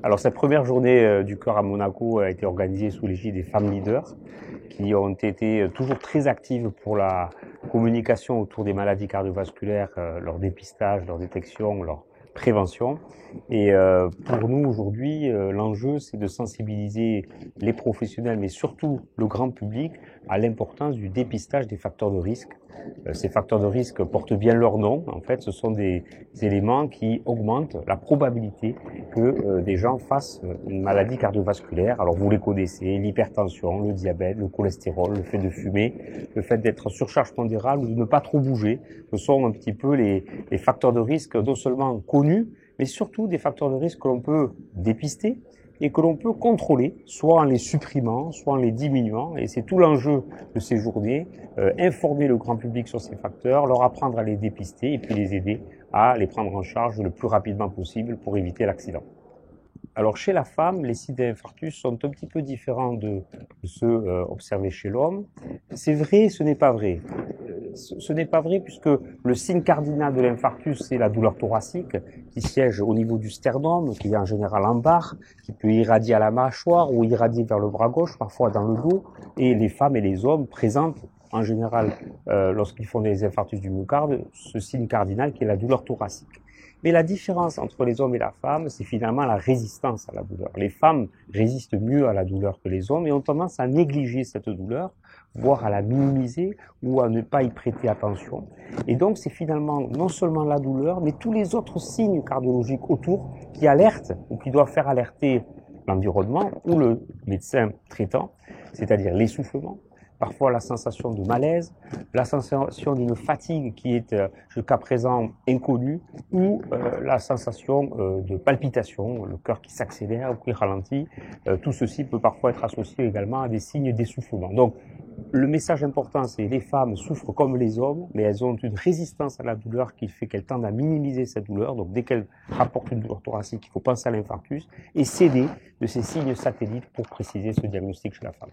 Alors cette première journée du cœur à Monaco a été organisée sous l'égide des femmes leaders qui ont été toujours très actives pour la communication autour des maladies cardiovasculaires, leur dépistage, leur détection, leur prévention. Et pour nous aujourd'hui, l'enjeu c'est de sensibiliser les professionnels, mais surtout le grand public, à l'importance du dépistage des facteurs de risque. Ces facteurs de risque portent bien leur nom. En fait, ce sont des éléments qui augmentent la probabilité que des gens fassent une maladie cardiovasculaire. Alors vous les connaissez, l'hypertension, le diabète, le cholestérol, le fait de fumer, le fait d'être en surcharge pondérale ou de ne pas trop bouger. Ce sont un petit peu les facteurs de risque non seulement connus, mais surtout des facteurs de risque que l'on peut dépister et que l'on peut contrôler, soit en les supprimant, soit en les diminuant. Et c'est tout l'enjeu de ces journées, informer le grand public sur ces facteurs, leur apprendre à les dépister et puis les aider à les prendre en charge le plus rapidement possible pour éviter l'accident. Alors chez la femme, les signes d'infarctus sont un petit peu différents de ceux observés chez l'homme. C'est vrai, ce n'est pas vrai. Ce n'est pas vrai puisque le signe cardinal de l'infarctus, c'est la douleur thoracique qui siège au niveau du sternum, qui est en général en barre, qui peut irradier à la mâchoire ou irradier vers le bras gauche, parfois dans le dos. Et les femmes et les hommes présentent en général, lorsqu'ils font des infarctus du myocarde, ce signe cardinal qui est la douleur thoracique. Mais la différence entre les hommes et la femme, c'est finalement la résistance à la douleur. Les femmes résistent mieux à la douleur que les hommes et ont tendance à négliger cette douleur, voire à la minimiser ou à ne pas y prêter attention. Et donc c'est finalement non seulement la douleur, mais tous les autres signes cardiologiques autour qui alertent ou qui doivent faire alerter l'environnement ou le médecin traitant, c'est-à-dire l'essoufflement, parfois la sensation de malaise, la sensation d'une fatigue qui est jusqu'à présent inconnue, ou la sensation de palpitation, le cœur qui s'accélère ou qui ralentit. Tout ceci peut parfois être associé également à des signes d'essoufflement. Donc le message important, c'est les femmes souffrent comme les hommes, mais elles ont une résistance à la douleur qui fait qu'elles tendent à minimiser cette douleur. Donc dès qu'elles rapportent une douleur thoracique, il faut penser à l'infarctus et s'aider de ces signes satellites pour préciser ce diagnostic chez la femme.